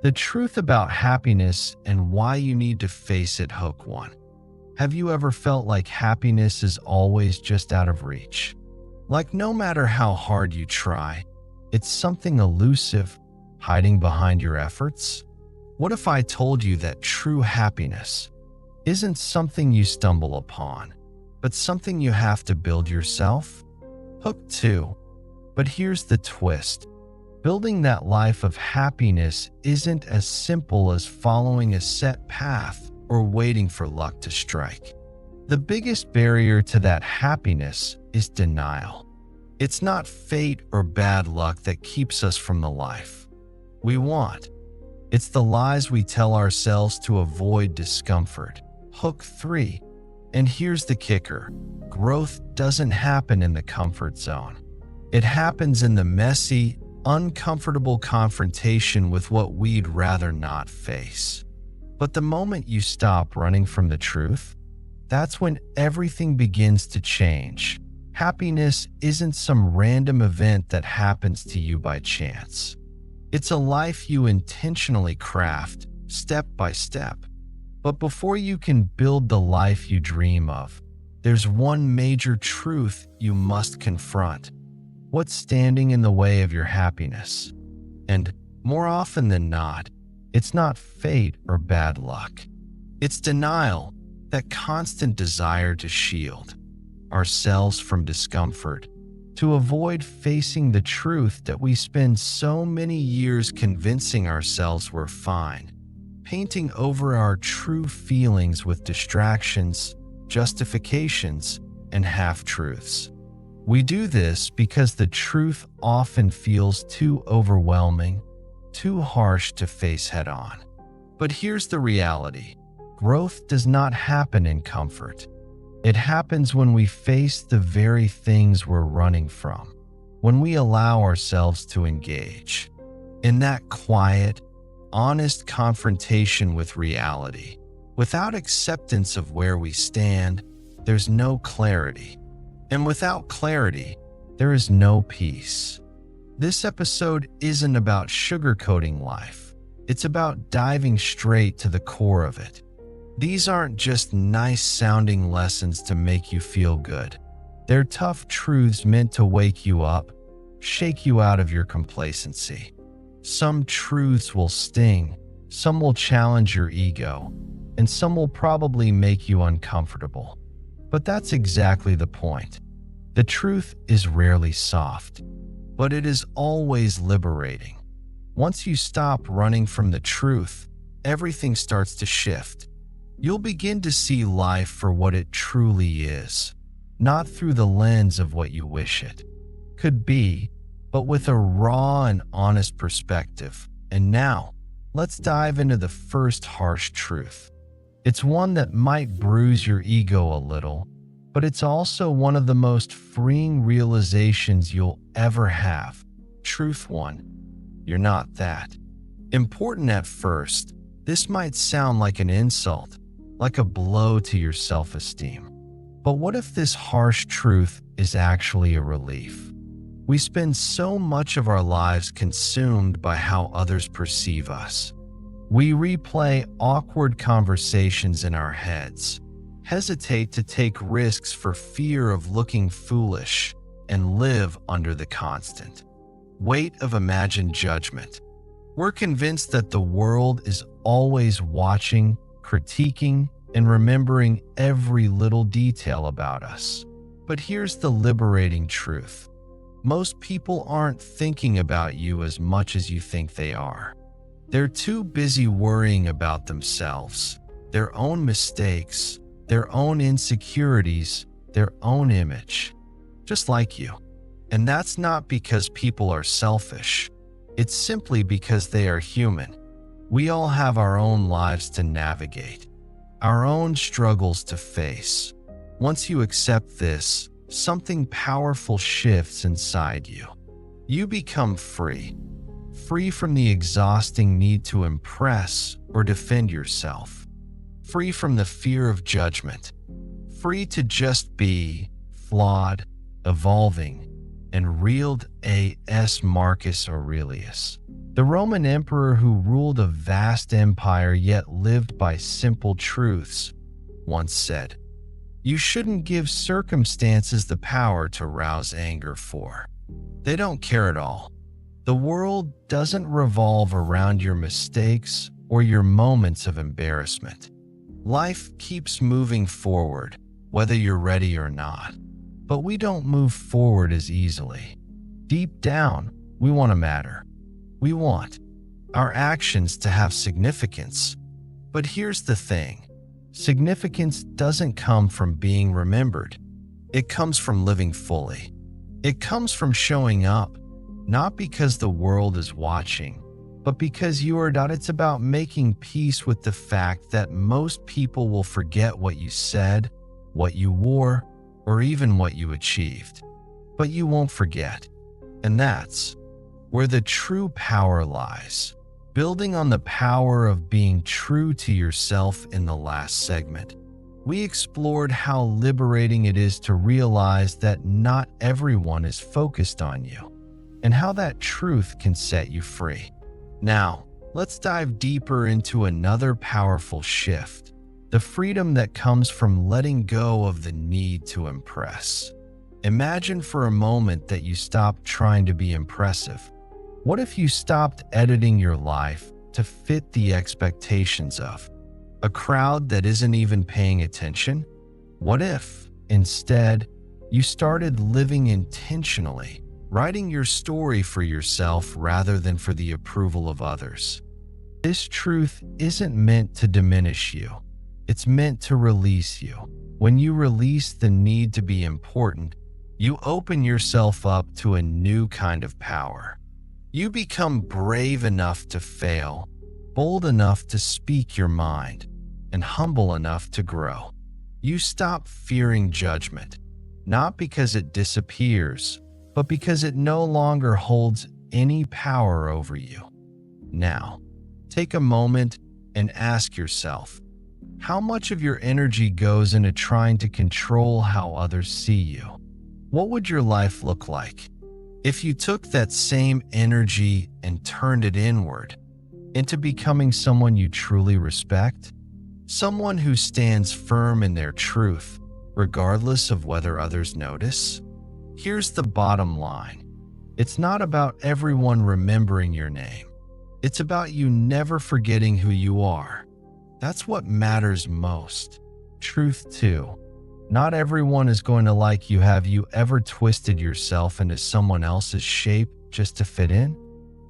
The truth about happiness and why you need to face it. Hook 1. Have you ever felt like happiness is always just out of reach? Like no matter how hard you try, it's something elusive, hiding behind your efforts? What if I told you that true happiness isn't something you stumble upon, but something you have to build yourself? Hook 2. But here's the twist. Building that life of happiness isn't as simple as following a set path or waiting for luck to strike. The biggest barrier to that happiness is denial. It's not fate or bad luck that keeps us from the life we want. It's the lies we tell ourselves to avoid discomfort. Hook 3. And here's the kicker. Growth doesn't happen in the comfort zone. It happens in the messy, uncomfortable confrontation with what we'd rather not face. But the moment you stop running from the truth, that's when everything begins to change. Happiness isn't some random event that happens to you by chance. It's a life you intentionally craft, step by step. But before you can build the life you dream of, there's one major truth you must confront. What's standing in the way of your happiness? And more often than not, it's not fate or bad luck. It's denial, that constant desire to shield ourselves from discomfort, to avoid facing the truth that we spend so many years convincing ourselves we're fine, painting over our true feelings with distractions, justifications, and half-truths. We do this because the truth often feels too overwhelming, too harsh to face head-on. But here's the reality. Growth does not happen in comfort. It happens when we face the very things we're running from, when we allow ourselves to engage in that quiet, honest confrontation with reality. Without acceptance of where we stand, there's no clarity. And without clarity, there is no peace. This episode isn't about sugarcoating life. It's about diving straight to the core of it. These aren't just nice-sounding lessons to make you feel good. They're tough truths meant to wake you up, shake you out of your complacency. Some truths will sting, some will challenge your ego, and some will probably make you uncomfortable. But that's exactly the point. The truth is rarely soft, but it is always liberating. Once you stop running from the truth, everything starts to shift. You'll begin to see life for what it truly is, not through the lens of what you wish it could be, but with a raw and honest perspective. And now, let's dive into the first harsh truth. It's one that might bruise your ego a little, but it's also one of the most freeing realizations you'll ever have. Truth 1. You're not that important at first. This might sound like an insult, like a blow to your self-esteem. But what if this harsh truth is actually a relief? We spend so much of our lives consumed by how others perceive us. We replay awkward conversations in our heads, hesitate to take risks for fear of looking foolish, and live under the constant weight of imagined judgment. We're convinced that the world is always watching, critiquing, and remembering every little detail about us. But here's the liberating truth. Most people aren't thinking about you as much as you think they are. They're too busy worrying about themselves, their own mistakes, their own insecurities, their own image, just like you. And that's not because people are selfish. It's simply because they are human. We all have our own lives to navigate, our own struggles to face. Once you accept this, something powerful shifts inside you. You become free from the exhausting need to impress or defend yourself, free from the fear of judgment, free to just be flawed, evolving, and reeled as Marcus Aurelius, the Roman emperor who ruled a vast empire yet lived by simple truths, once said, "You shouldn't give circumstances the power to rouse anger for. They don't care at all. The world doesn't revolve around your mistakes or your moments of embarrassment. Life keeps moving forward, whether you're ready or not. But we don't move forward as easily. Deep down, we want to matter. We want our actions to have significance. But here's the thing. Significance doesn't come from being remembered. It comes from living fully. It comes from showing up, not because the world is watching, but because you are not. It's about making peace with the fact that most people will forget what you said, what you wore, or even what you achieved. But you won't forget. And that's where the true power lies. Building on the power of being true to yourself in the last segment, we explored how liberating it is to realize that not everyone is focused on you, and how that truth can set you free. Now, let's dive deeper into another powerful shift, the freedom that comes from letting go of the need to impress. Imagine for a moment that you stopped trying to be impressive. What if you stopped editing your life to fit the expectations of a crowd that isn't even paying attention? What if, instead, you started living intentionally, writing your story for yourself rather than for the approval of others? This truth isn't meant to diminish you. It's meant to release you. When you release the need to be important, you open yourself up to a new kind of power. You become brave enough to fail, bold enough to speak your mind, and humble enough to grow. You stop fearing judgment, not because it disappears, but because it no longer holds any power over you. Now, take a moment and ask yourself, how much of your energy goes into trying to control how others see you? What would your life look like if you took that same energy and turned it inward, into becoming someone you truly respect? Someone who stands firm in their truth, regardless of whether others notice? Here's the bottom line. It's not about everyone remembering your name. It's about you never forgetting who you are. That's what matters most. Truth too. Not everyone is going to like you. Have you ever twisted yourself into someone else's shape just to fit in?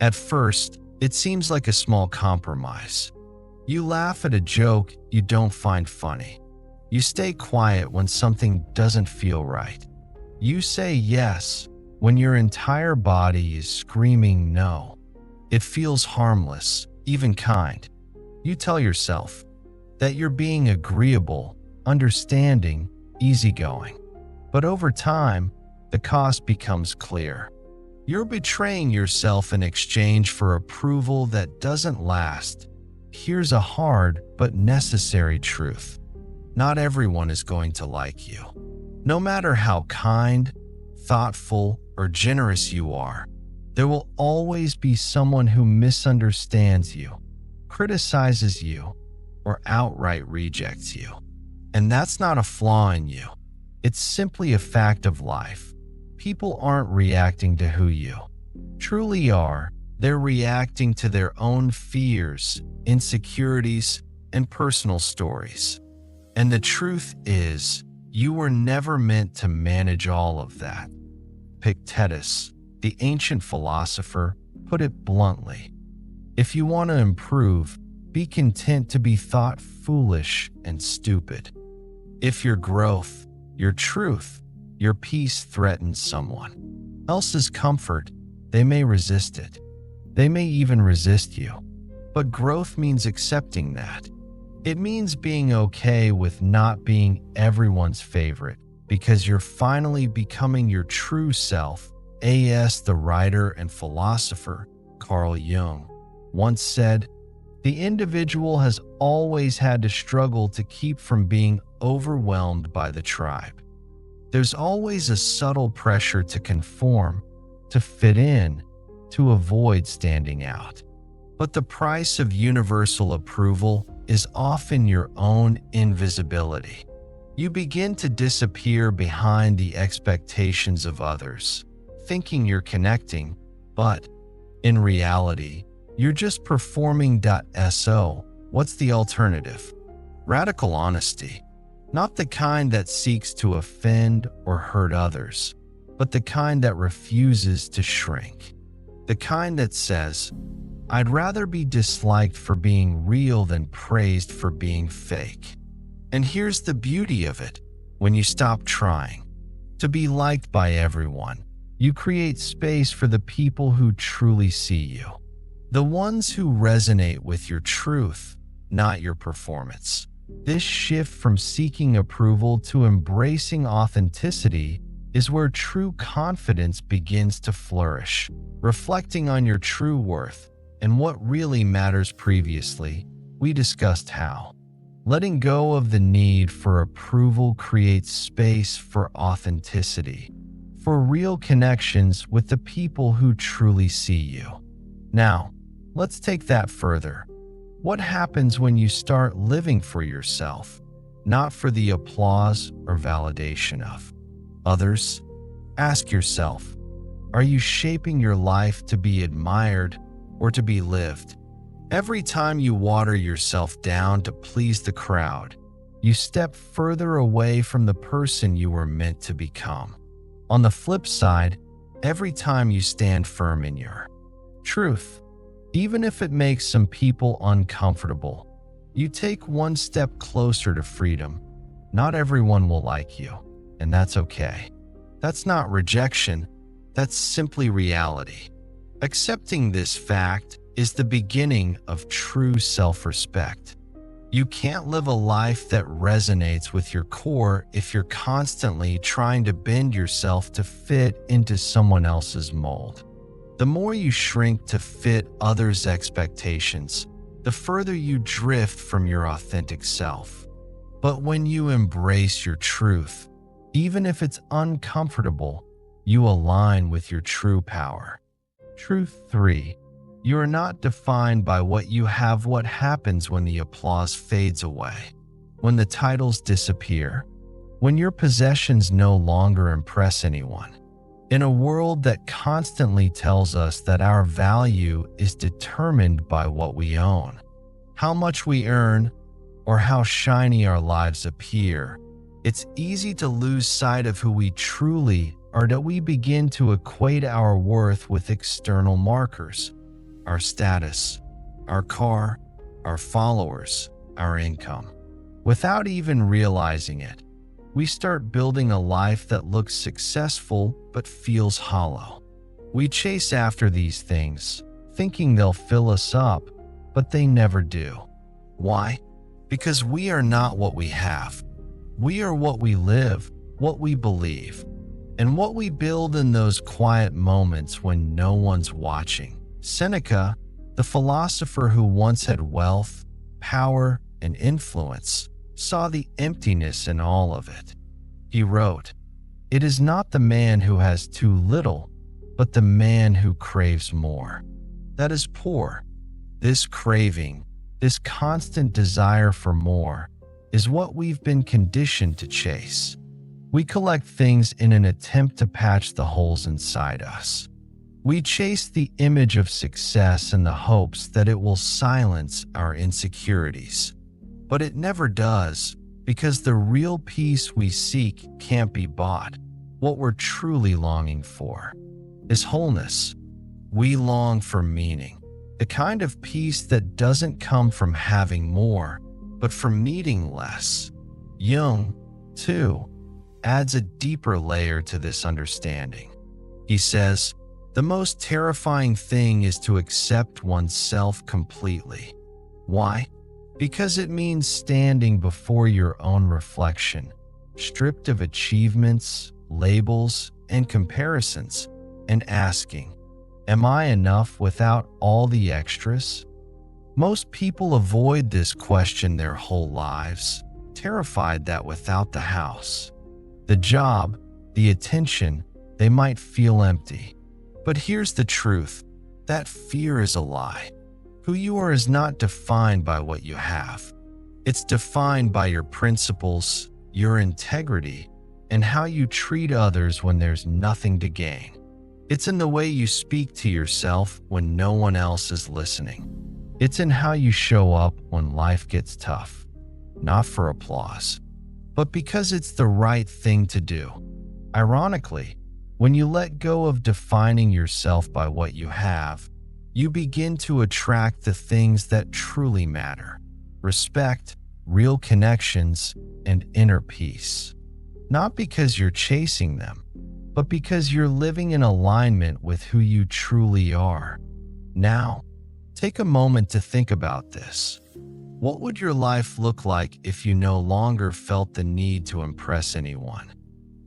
At first, it seems like a small compromise. You laugh at a joke you don't find funny. You stay quiet when something doesn't feel right. You say yes when your entire body is screaming no. It feels harmless, even kind. You tell yourself that you're being agreeable, understanding, easygoing. But over time, the cost becomes clear. You're betraying yourself in exchange for approval that doesn't last. Here's a hard but necessary truth. Not everyone is going to like you. No matter how kind, thoughtful, or generous you are, there will always be someone who misunderstands you, criticizes you, or outright rejects you. And that's not a flaw in you. It's simply a fact of life. People aren't reacting to who you truly are. They're reacting to their own fears, insecurities, and personal stories. And the truth is, you were never meant to manage all of that. Epictetus, the ancient philosopher, put it bluntly. If you want to improve, be content to be thought foolish and stupid. If your growth, your truth, your peace threatens someone else's comfort, they may resist it. They may even resist you. But growth means accepting that. It means being okay with not being everyone's favorite, because you're finally becoming your true self. As the writer and philosopher Carl Jung once said, the individual has always had to struggle to keep from being overwhelmed by the tribe. There's always a subtle pressure to conform, to fit in, to avoid standing out. But the price of universal approval is often your own invisibility. You begin to disappear behind the expectations of others, thinking you're connecting, but in reality, you're just performing. So, what's the alternative? Radical honesty. Not the kind that seeks to offend or hurt others, but the kind that refuses to shrink. The kind that says, I'd rather be disliked for being real than praised for being fake. And here's the beauty of it. When you stop trying to be liked by everyone, you create space for the people who truly see you. The ones who resonate with your truth, not your performance. This shift from seeking approval to embracing authenticity is where true confidence begins to flourish. Reflecting on your true worth and what really matters. Previously, we discussed how letting go of the need for approval creates space for authenticity, for real connections with the people who truly see you. Now, let's take that further. What happens when you start living for yourself, not for the applause or validation of others? Ask yourself, are you shaping your life to be admired or to be lived? Every time you water yourself down to please the crowd, you step further away from the person you were meant to become. On the flip side, every time you stand firm in your truth, even if it makes some people uncomfortable, you take one step closer to freedom. Not everyone will like you, and that's okay. That's not rejection, that's simply reality. Accepting this fact is the beginning of true self-respect. You can't live a life that resonates with your core if you're constantly trying to bend yourself to fit into someone else's mold. The more you shrink to fit others' expectations, the further you drift from your authentic self. But when you embrace your truth, even if it's uncomfortable, you align with your true power. Truth 3. You are not defined by what you have. What happens when the applause fades away? When the titles disappear? When your possessions no longer impress anyone? In a world that constantly tells us that our value is determined by what we own, how much we earn, or how shiny our lives appear, it's easy to lose sight of who we truly are. That we begin to equate our worth with external markers, our status, our car, our followers, our income. Without even realizing it, we start building a life that looks successful but feels hollow. We chase after these things, thinking they'll fill us up, but they never do. Why? Because we are not what we have. We are what we live, what we believe, and what we build in those quiet moments when no one's watching. Seneca, the philosopher who once had wealth, power, and influence, saw the emptiness in all of it. He wrote, "It is not the man who has too little, but the man who craves more that is poor." This craving, this constant desire for more, is what we've been conditioned to chase. We collect things in an attempt to patch the holes inside us. We chase the image of success in the hopes that it will silence our insecurities. But it never does, because the real peace we seek can't be bought. What we're truly longing for is wholeness. We long for meaning, the kind of peace that doesn't come from having more, but from needing less. Jung, too, adds a deeper layer to this understanding. He says, "The most terrifying thing is to accept oneself completely." Why? Because it means standing before your own reflection, stripped of achievements, labels, and comparisons, and asking, am I enough without all the extras? Most people avoid this question their whole lives, terrified that without the house, the job, the attention, they might feel empty. But here's the truth. That fear is a lie. Who you are is not defined by what you have. It's defined by your principles, your integrity, and how you treat others when there's nothing to gain. It's in the way you speak to yourself when no one else is listening. It's in how you show up when life gets tough, not for applause, but because it's the right thing to do. Ironically, when you let go of defining yourself by what you have, you begin to attract the things that truly matter: respect, real connections, and inner peace. Not because you're chasing them, but because you're living in alignment with who you truly are. Now, take a moment to think about this. What would your life look like if you no longer felt the need to impress anyone?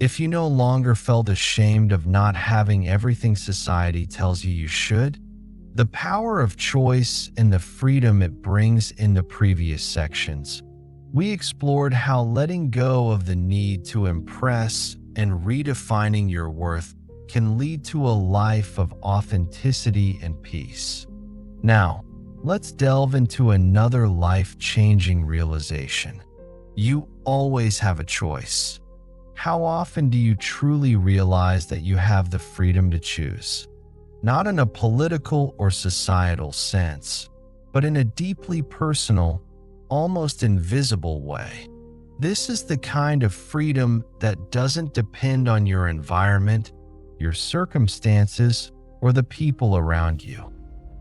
If you no longer felt ashamed of not having everything society tells you should? The power of choice and the freedom it brings in the previous sections, we explored how letting go of the need to impress and redefining your worth can lead to a life of authenticity and peace. Now, let's delve into another life-changing realization. You always have a choice. How often do you truly realize that you have the freedom to choose? Not in a political or societal sense, but in a deeply personal, almost invisible way. This is the kind of freedom that doesn't depend on your environment, your circumstances, or the people around you.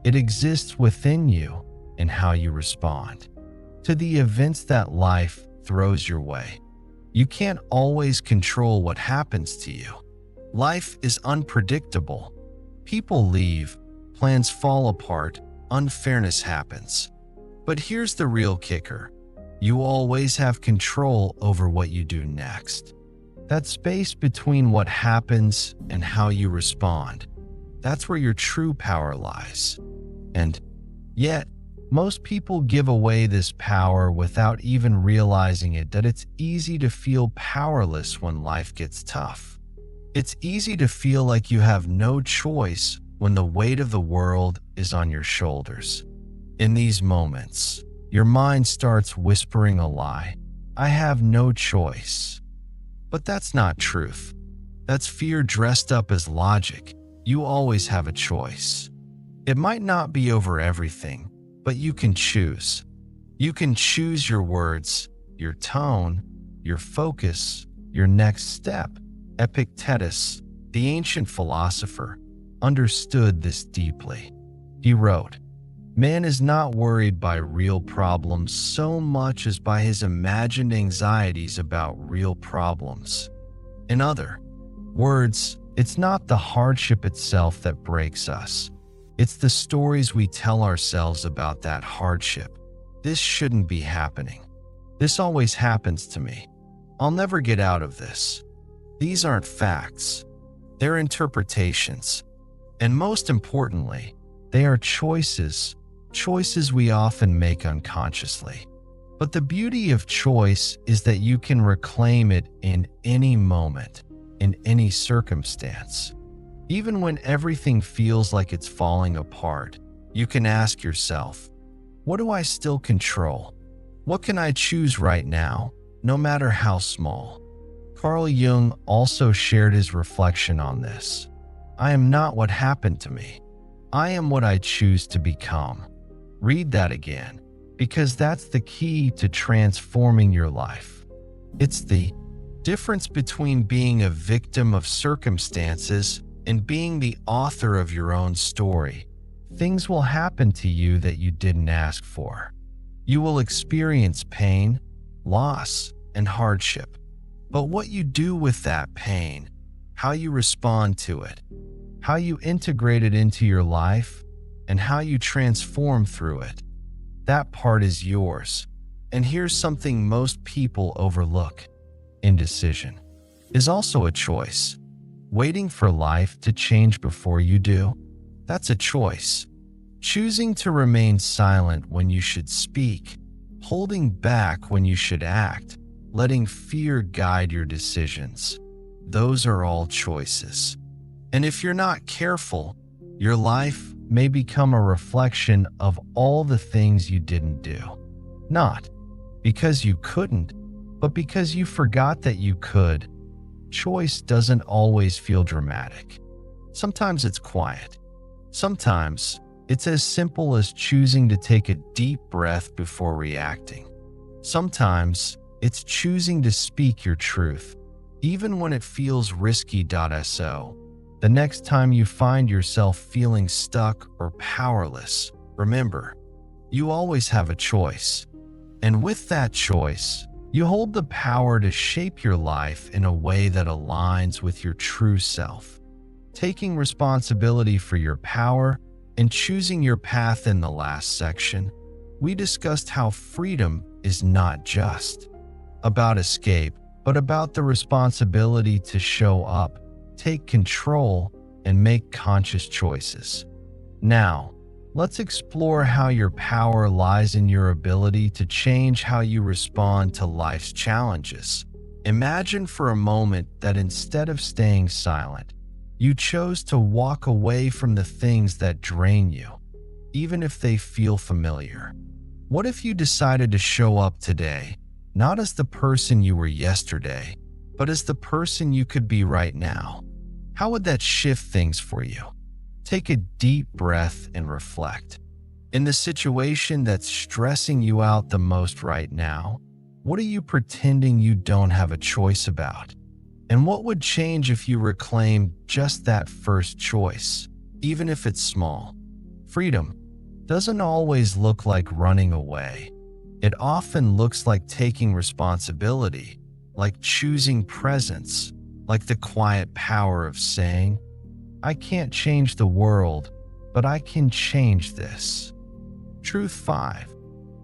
It exists within you in how you respond to the events that life throws your way. You can't always control what happens to you. Life is unpredictable. People leave, plans fall apart, unfairness happens. But here's the real kicker. You always have control over what you do next. That space between what happens and how you respond, that's where your true power lies. And yet, most people give away this power without even realizing it. That it's easy to feel powerless when life gets tough. It's easy to feel like you have no choice when the weight of the world is on your shoulders. In these moments, your mind starts whispering a lie. I have no choice. But that's not truth. That's fear dressed up as logic. You always have a choice. It might not be over everything, but you can choose. You can choose your words, your tone, your focus, your next step. Epictetus, the ancient philosopher, understood this deeply. He wrote, "Man is not worried by real problems so much as by his imagined anxieties about real problems." In other words, it's not the hardship itself that breaks us. It's the stories we tell ourselves about that hardship. This shouldn't be happening. This always happens to me. I'll never get out of this. These aren't facts. They're interpretations. And most importantly, they are choices we often make unconsciously. But the beauty of choice is that you can reclaim it in any moment, in any circumstance. Even when everything feels like it's falling apart, you can ask yourself, what do I still control? What can I choose right now, no matter how small? Carl Jung also shared his reflection on this. I am not what happened to me. I am what I choose to become. Read that again, because that's the key to transforming your life. It's the difference between being a victim of circumstances and being the author of your own story. Things will happen to you that you didn't ask for. You will experience pain, loss, and hardship. But what you do with that pain, how you respond to it, how you integrate it into your life, and how you transform through it, that part is yours. And here's something most people overlook. Indecision is also a choice. Waiting for life to change before you do, that's a choice. Choosing to remain silent when you should speak, holding back when you should act, letting fear guide your decisions. Those are all choices. And if you're not careful, your life may become a reflection of all the things you didn't do. Not because you couldn't, but because you forgot that you could. Choice doesn't always feel dramatic. Sometimes it's quiet. Sometimes it's as simple as choosing to take a deep breath before reacting. Sometimes it's choosing to speak your truth, even when it feels risky. So, the next time you find yourself feeling stuck or powerless, remember, you always have a choice. And with that choice, you hold the power to shape your life in a way that aligns with your true self. Taking responsibility for your power and choosing your path. In the last section, we discussed how freedom is not just about escape, but about the responsibility to show up, take control, and make conscious choices. Now, let's explore how your power lies in your ability to change how you respond to life's challenges. Imagine for a moment that instead of staying silent, you chose to walk away from the things that drain you, even if they feel familiar. What if you decided to show up today, not as the person you were yesterday, but as the person you could be right now? How would that shift things for you? Take a deep breath and reflect. In the situation that's stressing you out the most right now, what are you pretending you don't have a choice about? And what would change if you reclaimed just that first choice, even if it's small? Freedom doesn't always look like running away. It often looks like taking responsibility, like choosing presence, like the quiet power of saying, I can't change the world, but I can change this. Truth 5.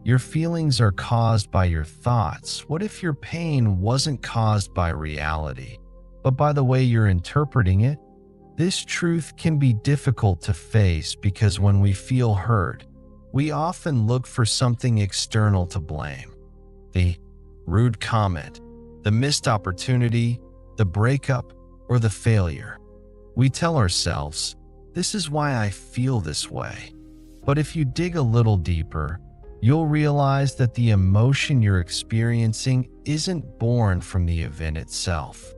Your feelings are caused by your thoughts. What if your pain wasn't caused by reality, but by the way you're interpreting it? This truth can be difficult to face because when we feel hurt, we often look for something external to blame. The rude comment, the missed opportunity, the breakup, or the failure. We tell ourselves, this is why I feel this way. But if you dig a little deeper, you'll realize that the emotion you're experiencing isn't born from the event itself.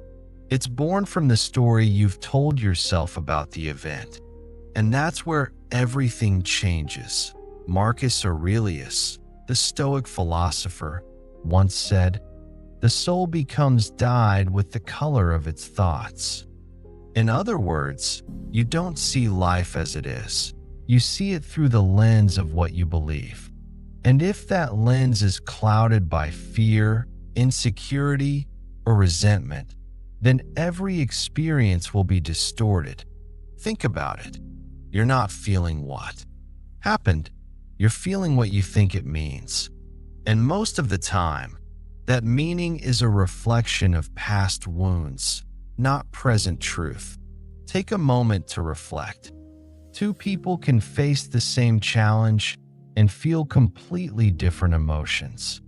It's born from the story you've told yourself about the event. And that's where everything changes. Marcus Aurelius, the Stoic philosopher, once said, "The soul becomes dyed with the color of its thoughts." In other words, you don't see life as it is. You see it through the lens of what you believe. And if that lens is clouded by fear, insecurity, or resentment, then every experience will be distorted. Think about it. You're not feeling what happened. You're feeling what you think it means. And most of the time, that meaning is a reflection of past wounds, not present truth. Take a moment to reflect. Two people can face the same challenge and feel completely different emotions.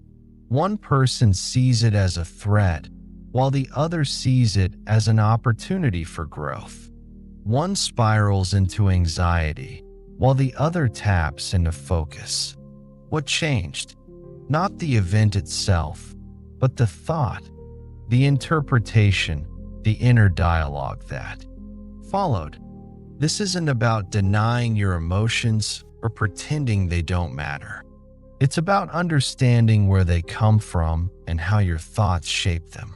One person sees it as a threat, while the other sees it as an opportunity for growth. One spirals into anxiety, while the other taps into focus. What changed? Not the event itself, but the thought, the interpretation, the inner dialogue that followed. This isn't about denying your emotions or pretending they don't matter. It's about understanding where they come from and how your thoughts shape them.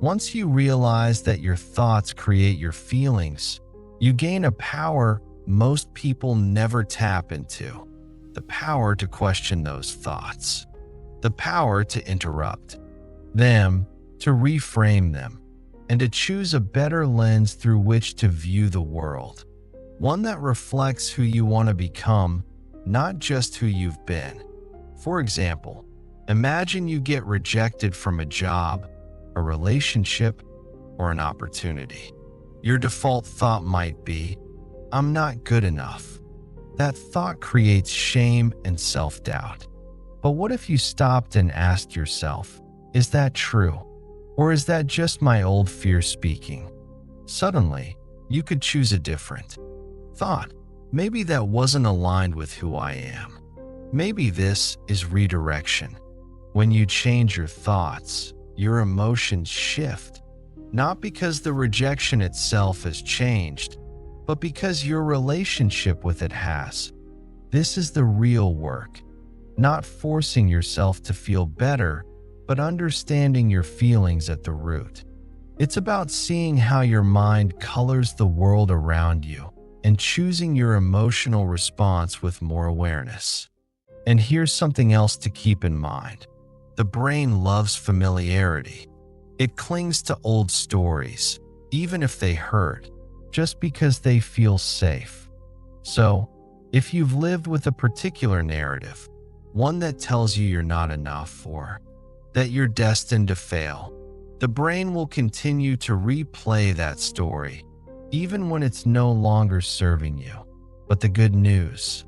Once you realize that your thoughts create your feelings, you gain a power most people never tap into. The power to question those thoughts. The power to interrupt them, to reframe them, and to choose a better lens through which to view the world. One that reflects who you want to become, not just who you've been. For example, imagine you get rejected from a job, a relationship, or an opportunity. Your default thought might be, I'm not good enough. That thought creates shame and self-doubt. But what if you stopped and asked yourself, is that true? Or is that just my old fear speaking? Suddenly, you could choose a different thought. Maybe that wasn't aligned with who I am. Maybe this is redirection. When you change your thoughts, your emotions shift, not because the rejection itself has changed, but because your relationship with it has. This is the real work, not forcing yourself to feel better, but understanding your feelings at the root. It's about seeing how your mind colors the world around you and choosing your emotional response with more awareness. And here's something else to keep in mind. The brain loves familiarity. It clings to old stories, even if they hurt, just because they feel safe. So, if you've lived with a particular narrative, one that tells you you're not enough or that you're destined to fail, the brain will continue to replay that story, even when it's no longer serving you. But the good news,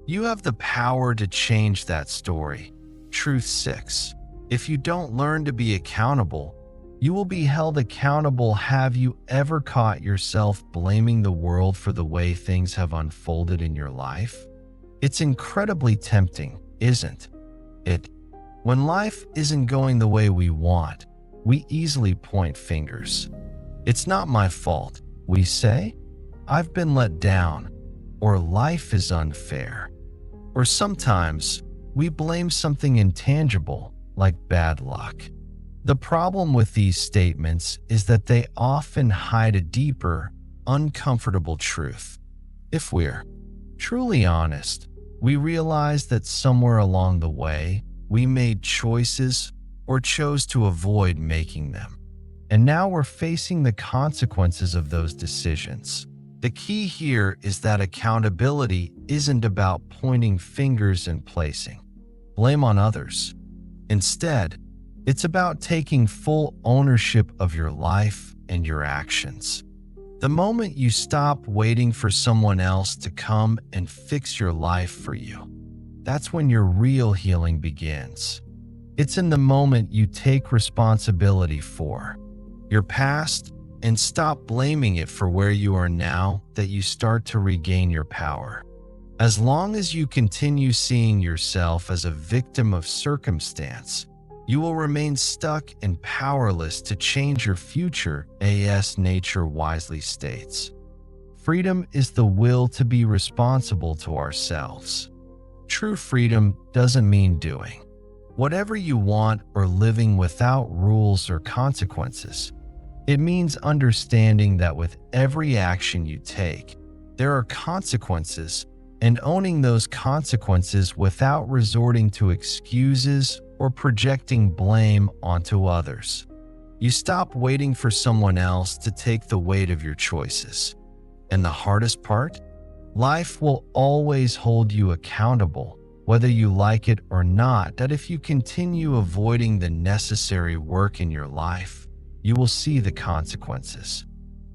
you have the power to change that story. Truth 6. If you don't learn to be accountable, you will be held accountable. Have you ever caught yourself blaming the world for the way things have unfolded in your life? It's incredibly tempting, isn't it? When life isn't going the way we want, we easily point fingers. It's not my fault, we say. I've been let down, or life is unfair. Or sometimes we blame something intangible, like bad luck. The problem with these statements is that they often hide a deeper, uncomfortable truth. If we're truly honest, we realize that somewhere along the way, we made choices or chose to avoid making them. And now we're facing the consequences of those decisions. The key here is that accountability isn't about pointing fingers and placing blame on others. Instead, it's about taking full ownership of your life and your actions. The moment you stop waiting for someone else to come and fix your life for you, that's when your real healing begins. It's in the moment you take responsibility for your past and stop blaming it for where you are now that you start to regain your power. As long as you continue seeing yourself as a victim of circumstance, you will remain stuck and powerless to change your future, as nature wisely states. Freedom is the will to be responsible to ourselves. True freedom doesn't mean doing whatever you want or living without rules or consequences. It means understanding that with every action you take, there are consequences, and owning those consequences without resorting to excuses or projecting blame onto others. You stop waiting for someone else to take the weight of your choices. And the hardest part? Life will always hold you accountable, whether you like it or not. That if you continue avoiding the necessary work in your life, you will see the consequences.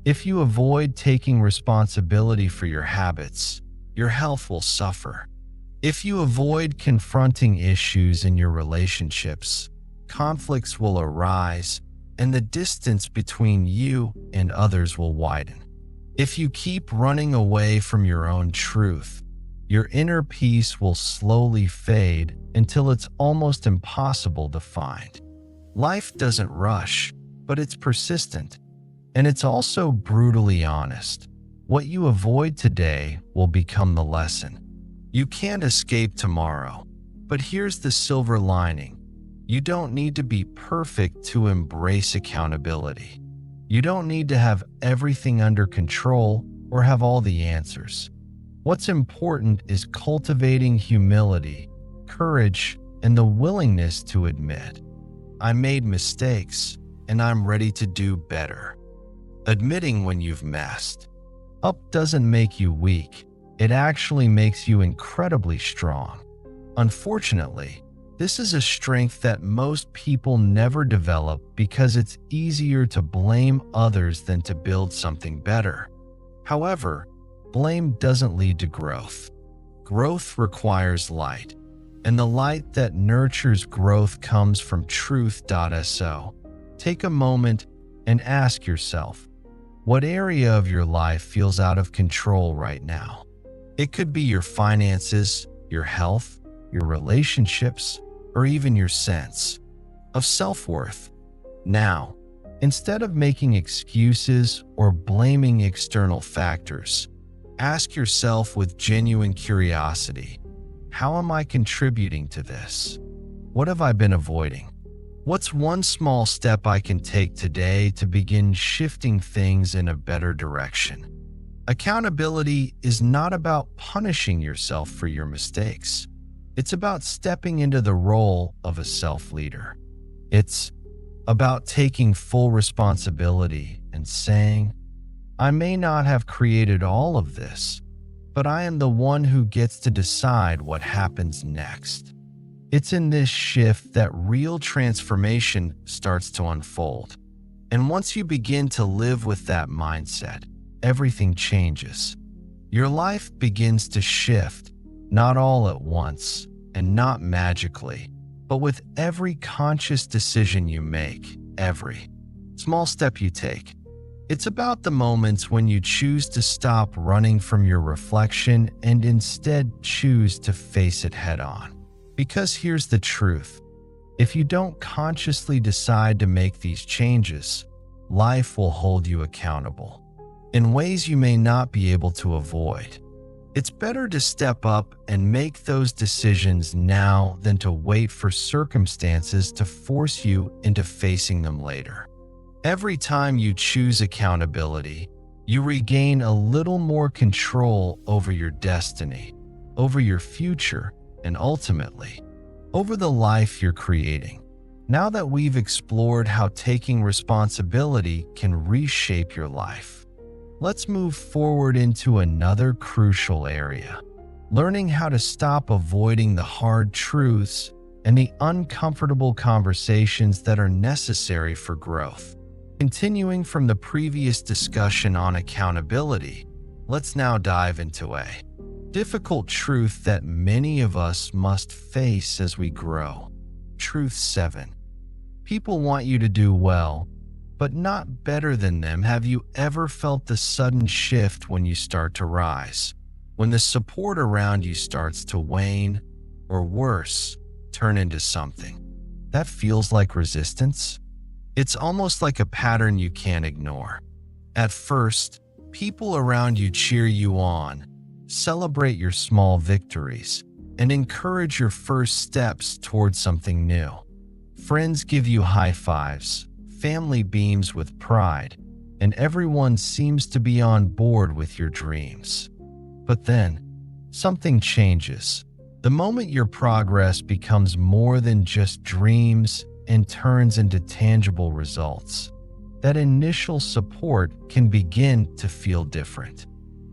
If you avoid taking responsibility for your habits, your health will suffer. If you avoid confronting issues in your relationships, conflicts will arise, and the distance between you and others will widen. If you keep running away from your own truth, your inner peace will slowly fade until it's almost impossible to find. Life doesn't rush, but it's persistent, and it's also brutally honest. What you avoid today will become the lesson. You can't escape tomorrow, but here's the silver lining. You don't need to be perfect to embrace accountability. You don't need to have everything under control or have all the answers. What's important is cultivating humility, courage, and the willingness to admit, I made mistakes and I'm ready to do better. Admitting when you've messed up doesn't make you weak. It actually makes you incredibly strong. Unfortunately, this is a strength that most people never develop because it's easier to blame others than to build something better. However, blame doesn't lead to growth. Growth requires light, and the light that nurtures growth comes from truth. So, take a moment and ask yourself, What area of your life feels out of control right now? It could be your finances, your health, your relationships, or even your sense of self-worth. Now, instead of making excuses or blaming external factors, ask yourself with genuine curiosity, how am I contributing to this? What have I been avoiding? What's one small step I can take today to begin shifting things in a better direction? Accountability is not about punishing yourself for your mistakes. It's about stepping into the role of a self-leader. It's about taking full responsibility and saying, I may not have created all of this, but I am the one who gets to decide what happens next. It's in this shift that real transformation starts to unfold. And once you begin to live with that mindset, everything changes. Your life begins to shift, not all at once and not magically, but with every conscious decision you make, every small step you take. It's about the moments when you choose to stop running from your reflection and instead choose to face it head on. Because here's the truth. If you don't consciously decide to make these changes, life will hold you accountable in ways you may not be able to avoid. It's better to step up and make those decisions now than to wait for circumstances to force you into facing them later. Every time you choose accountability, you regain a little more control over your destiny, over your future, and ultimately, over the life you're creating. Now that we've explored how taking responsibility can reshape your life, let's move forward into another crucial area, learning how to stop avoiding the hard truths and the uncomfortable conversations that are necessary for growth. Continuing from the previous discussion on accountability, let's now dive into a difficult truth that many of us must face as we grow. Truth 7. People want you to do well, but not better than them. Have you ever felt the sudden shift when you start to rise? When the support around you starts to wane, or worse, turn into something that feels like resistance? It's almost like a pattern you can't ignore. At first, people around you cheer you on, celebrate your small victories, and encourage your first steps towards something new. Friends give you high fives, family beams with pride, and everyone seems to be on board with your dreams. But then, something changes. The moment your progress becomes more than just dreams and turns into tangible results, that initial support can begin to feel different.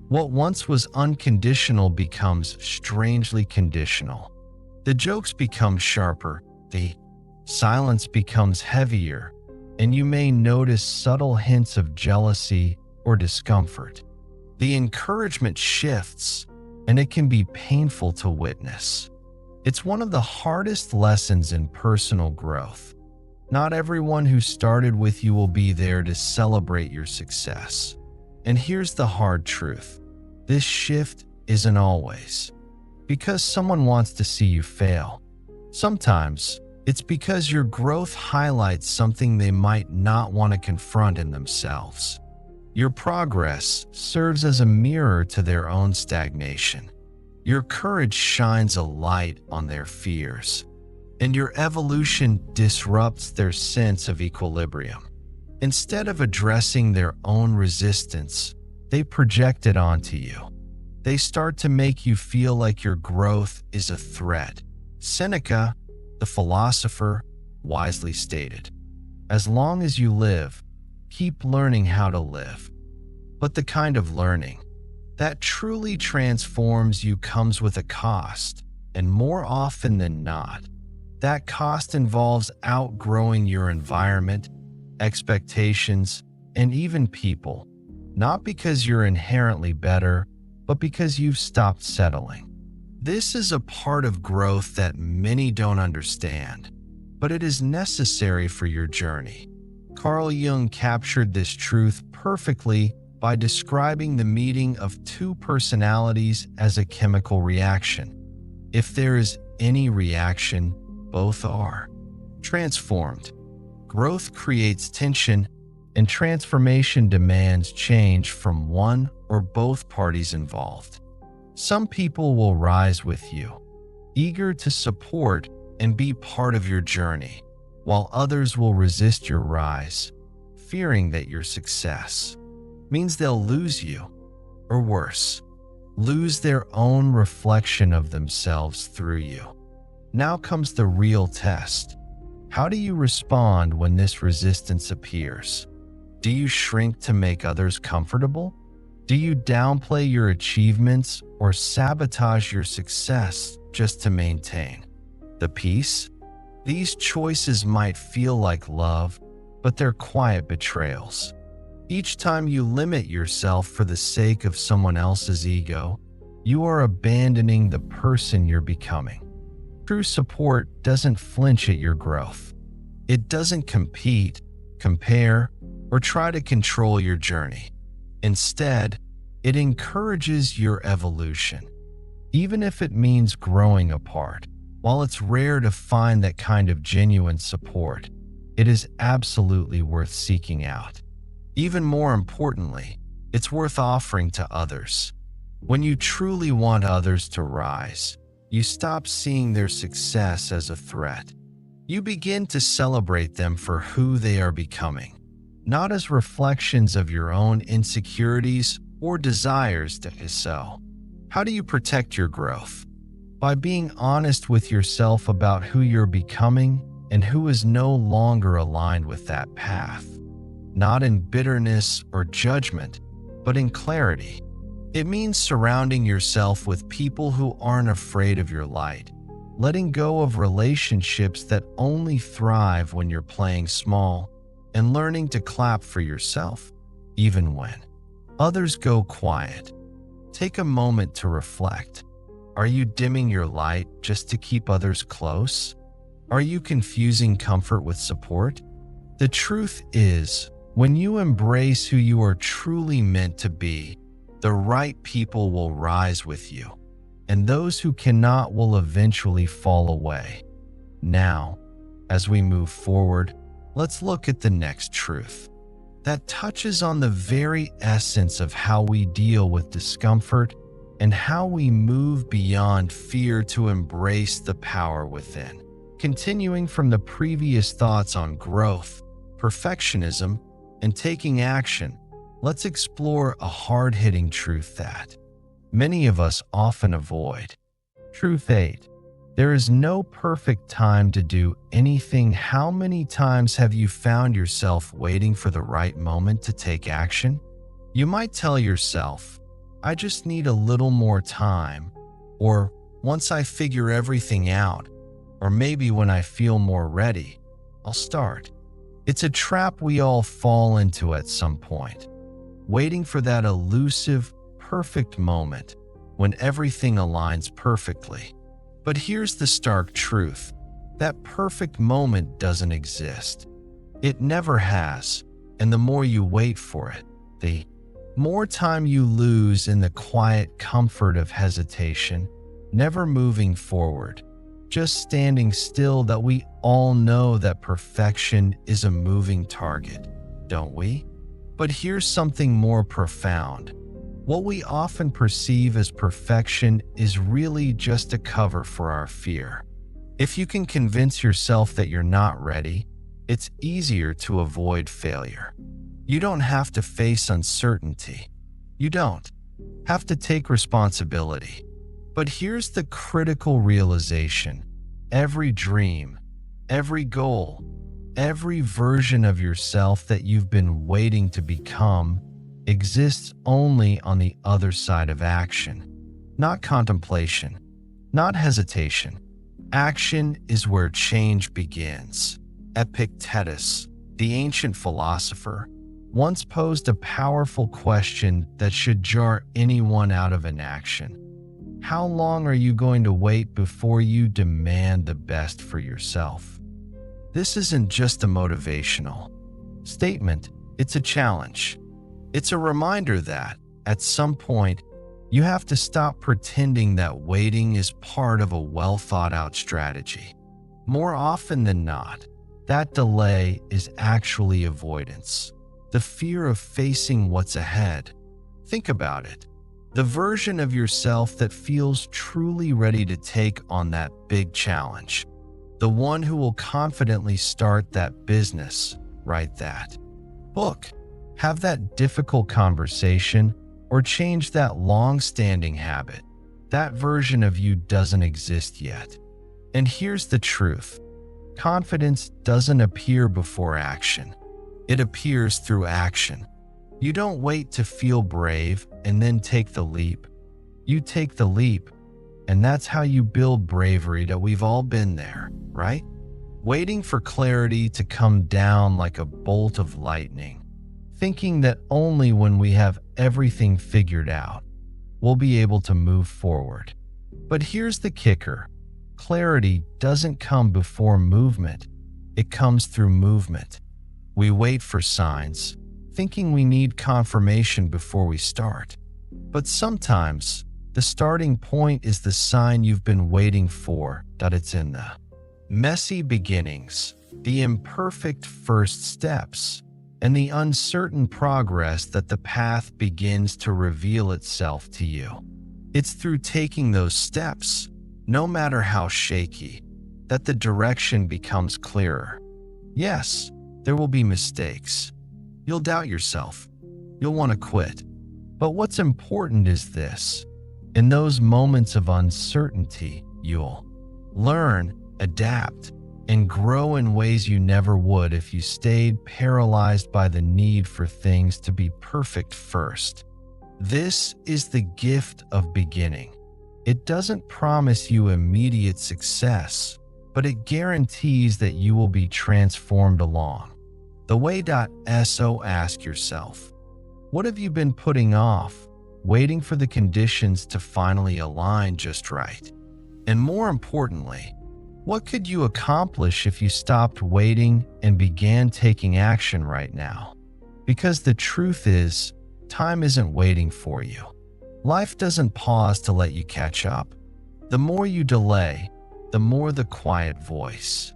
What once was unconditional becomes strangely conditional. The jokes become sharper, the silence becomes heavier, and you may notice subtle hints of jealousy or discomfort. The encouragement shifts, and it can be painful to witness. It's one of the hardest lessons in personal growth. Not everyone who started with you will be there to celebrate your success. And here's the hard truth. This shift isn't always because someone wants to see you fail. Sometimes it's because your growth highlights something they might not want to confront in themselves. Your progress serves as a mirror to their own stagnation. Your courage shines a light on their fears, and your evolution disrupts their sense of equilibrium. Instead of addressing their own resistance, they project it onto you. They start to make you feel like your growth is a threat. Seneca, the philosopher, wisely stated, "As long as you live, keep learning how to live." But the kind of learning that truly transforms you comes with a cost, and more often than not, that cost involves outgrowing your environment, expectations, and even people, not because you're inherently better, but because you've stopped settling. This is a part of growth that many don't understand, but it is necessary for your journey. Carl Jung captured this truth perfectly by describing the meeting of two personalities as a chemical reaction. If there is any reaction, both are transformed. Growth creates tension, and transformation demands change from one or both parties involved. Some people will rise with you, eager to support and be part of your journey, while others will resist your rise, fearing that your success means they'll lose you, or worse, lose their own reflection of themselves through you. Now comes the real test. How do you respond when this resistance appears? Do you shrink to make others comfortable? Do you downplay your achievements or sabotage your success just to maintain the peace? These choices might feel like love, but they're quiet betrayals. Each time you limit yourself for the sake of someone else's ego, you are abandoning the person you're becoming. True support doesn't flinch at your growth. It doesn't compete, compare, or try to control your journey. Instead, it encourages your evolution, even if it means growing apart. While it's rare to find that kind of genuine support, it is absolutely worth seeking out. Even more importantly, it's worth offering to others. When you truly want others to rise, you stop seeing their success as a threat. You begin to celebrate them for who they are becoming, not as reflections of your own insecurities or desires to be so. How do you protect your growth? By being honest with yourself about who you're becoming and who is no longer aligned with that path. Not in bitterness or judgment, but in clarity. It means surrounding yourself with people who aren't afraid of your light, letting go of relationships that only thrive when you're playing small, and learning to clap for yourself, even when others go quiet. Take a moment to reflect. Are you dimming your light just to keep others close? Are you confusing comfort with support? The truth is, when you embrace who you are truly meant to be, the right people will rise with you, and those who cannot will eventually fall away. Now, as we move forward, let's look at the next truth that touches on the very essence of how we deal with discomfort and how we move beyond fear to embrace the power within. Continuing from the previous thoughts on growth, perfectionism, and taking action, let's explore a hard-hitting truth that many of us often avoid. Truth 8. There is no perfect time to do anything. How many times have you found yourself waiting for the right moment to take action? You might tell yourself, I just need a little more time, or once I figure everything out, or maybe when I feel more ready, I'll start. It's a trap we all fall into at some point, waiting for that elusive, perfect moment when everything aligns perfectly. But here's the stark truth. That perfect moment doesn't exist. It never has, and the more you wait for it, the more time you lose in the quiet comfort of hesitation, never moving forward, just standing still. That we all know that perfection is a moving target, don't we? But here's something more profound. What we often perceive as perfection is really just a cover for our fear. If you can convince yourself that you're not ready, it's easier to avoid failure. You don't have to face uncertainty. You don't have to take responsibility. But here's the critical realization. Every dream, every goal, every version of yourself that you've been waiting to become exists only on the other side of action. Not contemplation, not hesitation. Action is where change begins. Epictetus, the ancient philosopher, once posed a powerful question that should jar anyone out of inaction. How long are you going to wait before you demand the best for yourself? This isn't just a motivational statement, it's a challenge. It's a reminder that, at some point, you have to stop pretending that waiting is part of a well-thought-out strategy. More often than not, that delay is actually avoidance, the fear of facing what's ahead. Think about it. The version of yourself that feels truly ready to take on that big challenge. The one who will confidently start that business, write that book, have that difficult conversation, or change that long-standing habit. That version of you doesn't exist yet. And here's the truth. Confidence doesn't appear before action. It appears through action. You don't wait to feel brave and then take the leap. You take the leap, and that's how you build bravery. That we've all been there, right? Waiting for clarity to come down like a bolt of lightning, thinking that only when we have everything figured out, we'll be able to move forward. But here's the kicker. Clarity doesn't come before movement. It comes through movement. We wait for signs, thinking we need confirmation before we start. But sometimes, the starting point is the sign you've been waiting for. That it's in the messy beginnings, the imperfect first steps, and the uncertain progress that the path begins to reveal itself to you. It's through taking those steps, no matter how shaky, that the direction becomes clearer. Yes, there will be mistakes. You'll doubt yourself. You'll want to quit. But what's important is this. In those moments of uncertainty, you'll learn, adapt, and grow in ways you never would if you stayed paralyzed by the need for things to be perfect first. This is the gift of beginning. It doesn't promise you immediate success, but it guarantees that you will be transformed along the way. So ask yourself, what have you been putting off, waiting for the conditions to finally align just right? And more importantly, what could you accomplish if you stopped waiting and began taking action right now? Because the truth is, time isn't waiting for you. Life doesn't pause to let you catch up. The more you delay, the more the quiet voice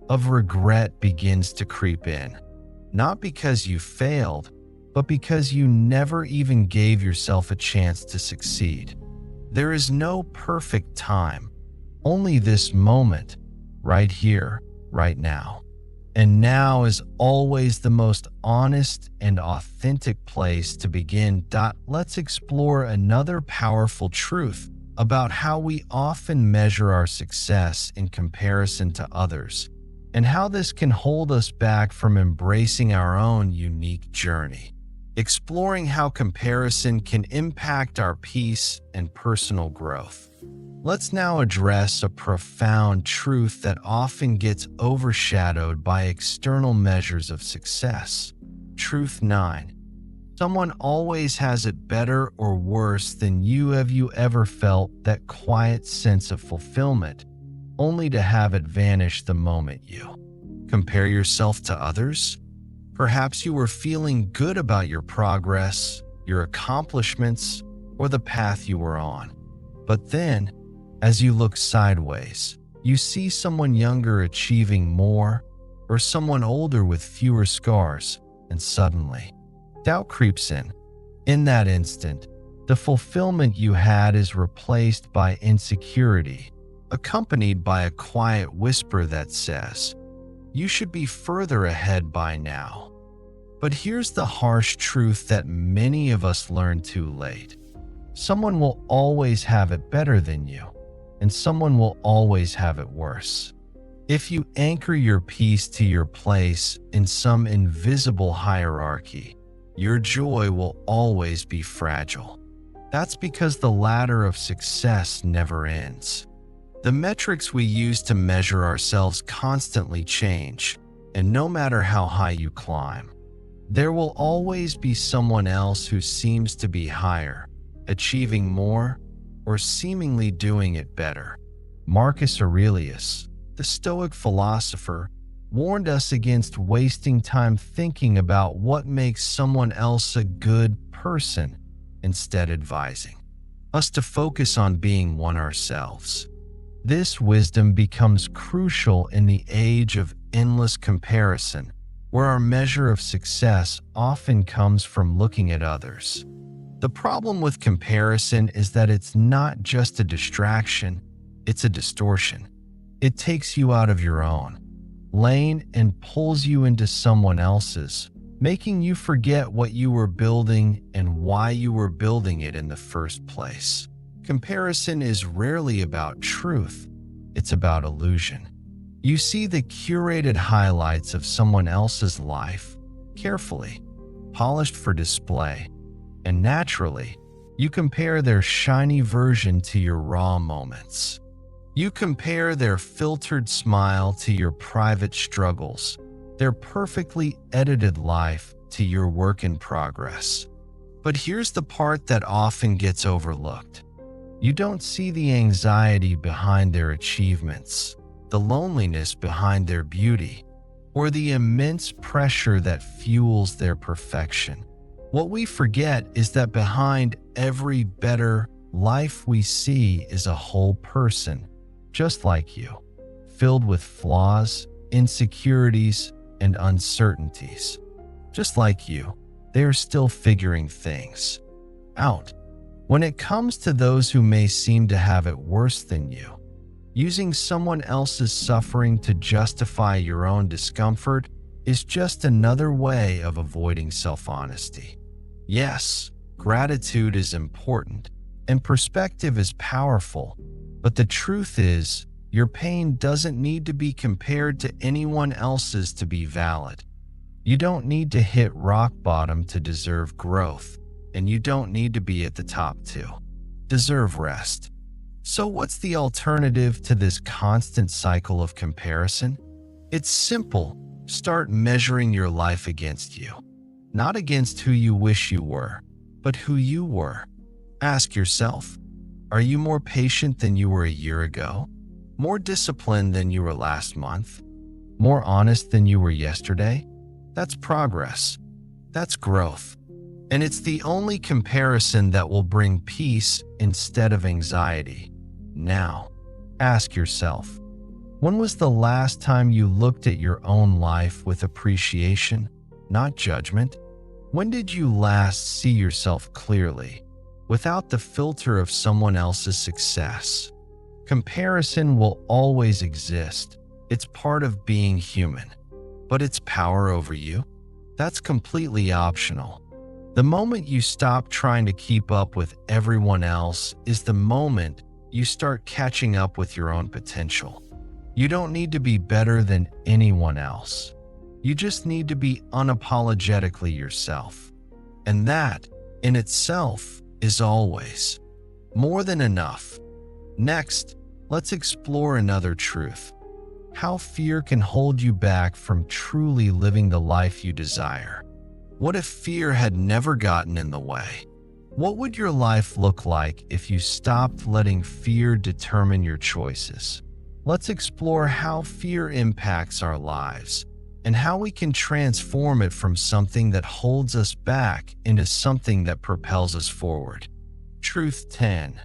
of regret begins to creep in. Not because you failed, but because you never even gave yourself a chance to succeed. There is no perfect time, only this moment, right here, right now. And now is always the most honest and authentic place to begin. Let's explore another powerful truth about how we often measure our success in comparison to others, and how this can hold us back from embracing our own unique journey. Exploring how comparison can impact our peace and personal growth. Let's now address a profound truth that often gets overshadowed by external measures of success. Truth 9. Someone always has it better or worse than you. Have you ever felt that quiet sense of fulfillment, only to have it vanish the moment you compare yourself to others? Perhaps you were feeling good about your progress, your accomplishments, or the path you were on. But then, as you look sideways, you see someone younger achieving more, or someone older with fewer scars, and suddenly, doubt creeps in. In that instant, the fulfillment you had is replaced by insecurity, accompanied by a quiet whisper that says, "You should be further ahead by now." But here's the harsh truth that many of us learn too late. Someone will always have it better than you, and someone will always have it worse. If you anchor your peace to your place in some invisible hierarchy, your joy will always be fragile. That's because the ladder of success never ends. The metrics we use to measure ourselves constantly change, and no matter how high you climb, there will always be someone else who seems to be higher, achieving more, or seemingly doing it better. Marcus Aurelius, the Stoic philosopher, warned us against wasting time thinking about what makes someone else a good person, instead advising us to focus on being one ourselves. This wisdom becomes crucial in the age of endless comparison, where our measure of success often comes from looking at others. The problem with comparison is that it's not just a distraction, it's a distortion. It takes you out of your own lane and pulls you into someone else's, making you forget what you were building and why you were building it in the first place. Comparison is rarely about truth, it's about illusion. You see the curated highlights of someone else's life, carefully polished for display, and naturally, you compare their shiny version to your raw moments. You compare their filtered smile to your private struggles, their perfectly edited life to your work in progress. But here's the part that often gets overlooked. You don't see the anxiety behind their achievements, the loneliness behind their beauty, or the immense pressure that fuels their perfection. What we forget is that behind every better life we see is a whole person, just like you, filled with flaws, insecurities, and uncertainties. Just like you, they are still figuring things out. When it comes to those who may seem to have it worse than you, using someone else's suffering to justify your own discomfort is just another way of avoiding self-honesty. Yes, gratitude is important, and perspective is powerful, but the truth is, your pain doesn't need to be compared to anyone else's to be valid. You don't need to hit rock bottom to deserve growth, and you don't need to be at the top to deserve rest. So what's the alternative to this constant cycle of comparison? It's simple. Start measuring your life against you. Not against who you wish you were, but who you were. Ask yourself, are you more patient than you were a year ago? More disciplined than you were last month? More honest than you were yesterday? That's progress. That's growth. And it's the only comparison that will bring peace instead of anxiety. Now, ask yourself, when was the last time you looked at your own life with appreciation, not judgment? When did you last see yourself clearly, without the filter of someone else's success? Comparison will always exist. It's part of being human. But its power over you? That's completely optional. The moment you stop trying to keep up with everyone else is the moment you start catching up with your own potential. You don't need to be better than anyone else. You just need to be unapologetically yourself. And that, in itself, is always more than enough. Next, let's explore another truth: how fear can hold you back from truly living the life you desire. What if fear had never gotten in the way? What would your life look like if you stopped letting fear determine your choices? Let's explore how fear impacts our lives and how we can transform it from something that holds us back into something that propels us forward. Truth 10.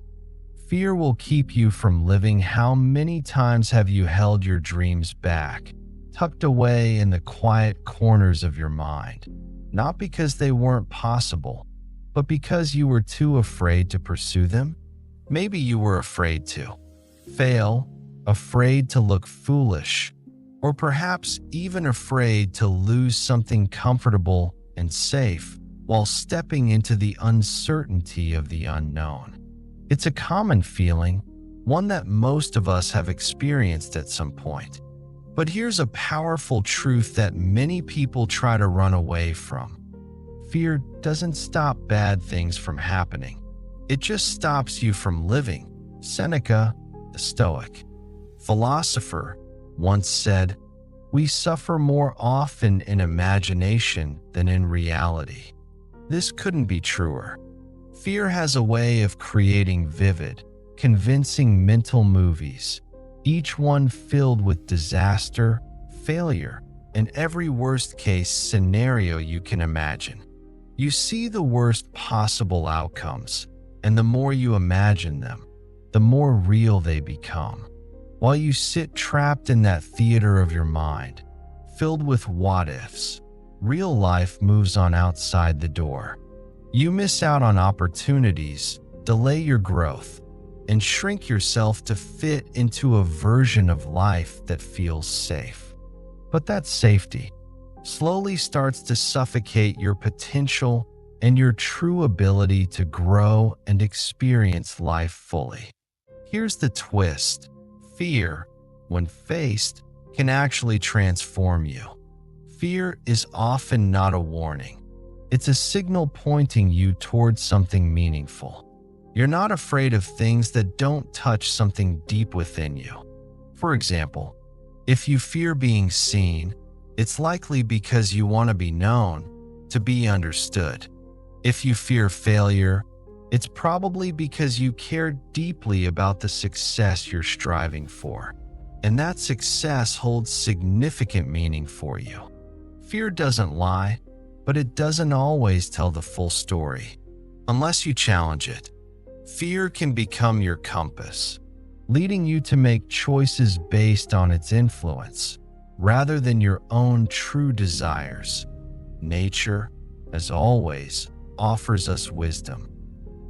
Fear will keep you from living. How many times have you held your dreams back, tucked away in the quiet corners of your mind? Not because they weren't possible, but because you were too afraid to pursue them? Maybe you were afraid to fail, afraid to look foolish, or perhaps even afraid to lose something comfortable and safe while stepping into the uncertainty of the unknown. It's a common feeling, one that most of us have experienced at some point. But here's a powerful truth that many people try to run away from. Fear doesn't stop bad things from happening. It just stops you from living. Seneca, the Stoic philosopher, once said, "We suffer more often in imagination than in reality." This couldn't be truer. Fear has a way of creating vivid, convincing mental movies, each one filled with disaster, failure, and every worst-case scenario you can imagine. You see the worst possible outcomes, and the more you imagine them, the more real they become. While you sit trapped in that theater of your mind, filled with what-ifs, real life moves on outside the door. You miss out on opportunities, delay your growth, and shrink yourself to fit into a version of life that feels safe. But that safety slowly starts to suffocate your potential and your true ability to grow and experience life fully. Here's the twist: fear, when faced, can actually transform you. Fear is often not a warning. It's a signal pointing you towards something meaningful. You're not afraid of things that don't touch something deep within you. For example, if you fear being seen, it's likely because you want to be known, to be understood. If you fear failure, it's probably because you care deeply about the success you're striving for, and that success holds significant meaning for you. Fear doesn't lie, but it doesn't always tell the full story. Unless you challenge it, fear can become your compass, leading you to make choices based on its influence, rather than your own true desires. Nature, as always, offers us wisdom.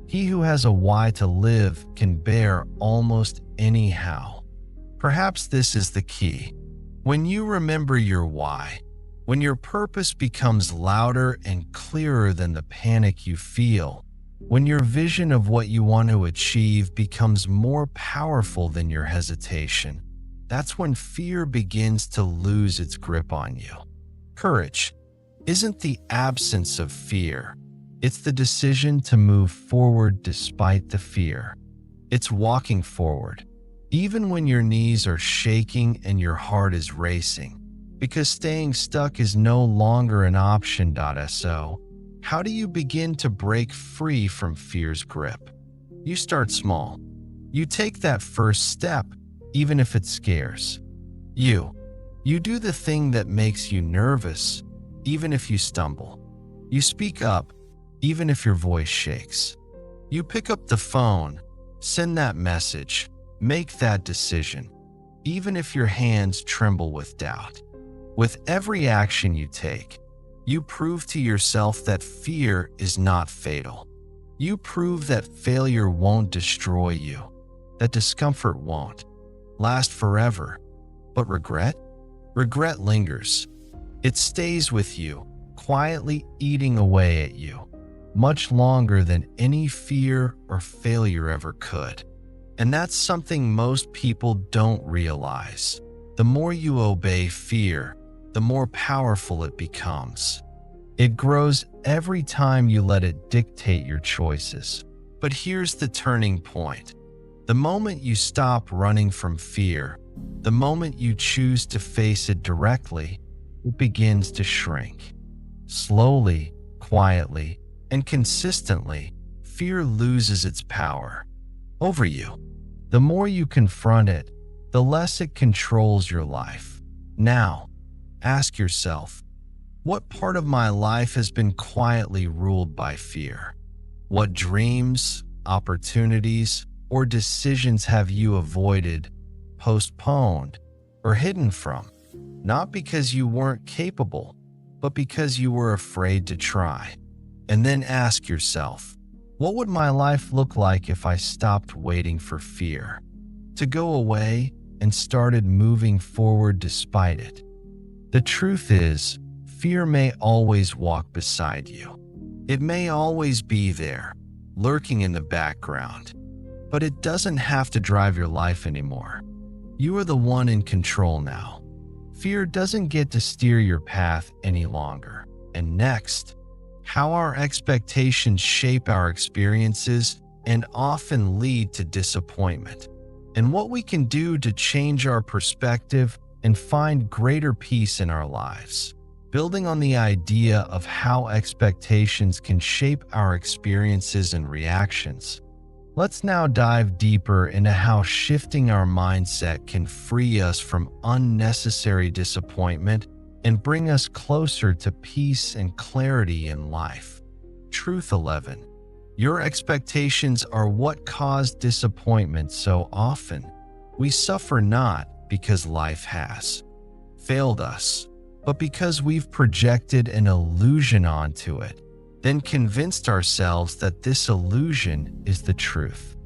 He who has a why to live can bear almost any how. Perhaps this is the key. When you remember your why, when your purpose becomes louder and clearer than the panic you feel, when your vision of what you want to achieve becomes more powerful than your hesitation, that's when fear begins to lose its grip on you. Courage isn't the absence of fear. It's the decision to move forward despite the fear. It's walking forward, even when your knees are shaking and your heart is racing, because staying stuck is no longer an option. So, how do you begin to break free from fear's grip? You start small. You take that first step, even if it scares. You do the thing that makes you nervous, even if you stumble. You speak up, even if your voice shakes. You pick up the phone, send that message, make that decision, even if your hands tremble with doubt. With every action you take, you prove to yourself that fear is not fatal. You prove that failure won't destroy you, that discomfort won't last forever. But regret? Regret lingers. It stays with you, quietly eating away at you, much longer than any fear or failure ever could. And that's something most people don't realize. The more you obey fear, the more powerful it becomes. It grows every time you let it dictate your choices. But here's the turning point. The moment you stop running from fear, the moment you choose to face it directly, it begins to shrink. Slowly, quietly, and consistently, fear loses its power over you. The more you confront it, the less it controls your life. Now, ask yourself, what part of my life has been quietly ruled by fear? What dreams, opportunities, or decisions have you avoided, postponed, or hidden from? Not because you weren't capable, but because you were afraid to try. And then ask yourself, what would my life look like if I stopped waiting for fear to go away and started moving forward despite it? The truth is, fear may always walk beside you. It may always be there, lurking in the background, but it doesn't have to drive your life anymore. You are the one in control now. Fear doesn't get to steer your path any longer. And next, how our expectations shape our experiences and often lead to disappointment, and what we can do to change our perspective and find greater peace in our lives. Building on the idea of how expectations can shape our experiences and reactions, Let's now dive deeper into how shifting our mindset can free us from unnecessary disappointment and bring us closer to peace and clarity in life. Truth 11. Your expectations are what cause disappointment so often. We suffer not because life has failed us, but because we've projected an illusion onto it, then convinced ourselves that this illusion is the truth.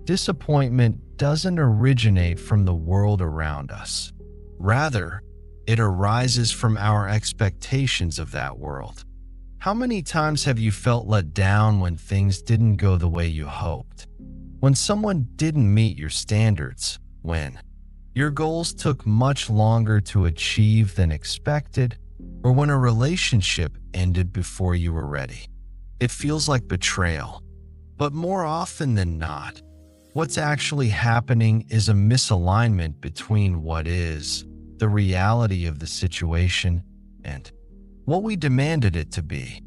Disappointment doesn't originate from the world around us. Rather, it arises from our expectations of that world. How many times have you felt let down when things didn't go the way you hoped? When someone didn't meet your standards? When your goals took much longer to achieve than expected? Or when a relationship ended before you were ready? It feels like betrayal. But more often than not, what's actually happening is a misalignment between what is the reality of the situation and what we demanded it to be,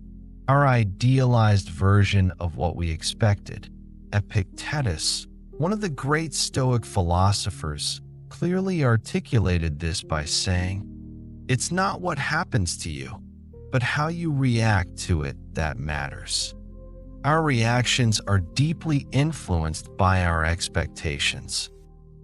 our idealized version of what we expected. Epictetus, one of the great Stoic philosophers, clearly articulated this by saying, "It's not what happens to you, but how you react to it that matters." Our reactions are deeply influenced by our expectations.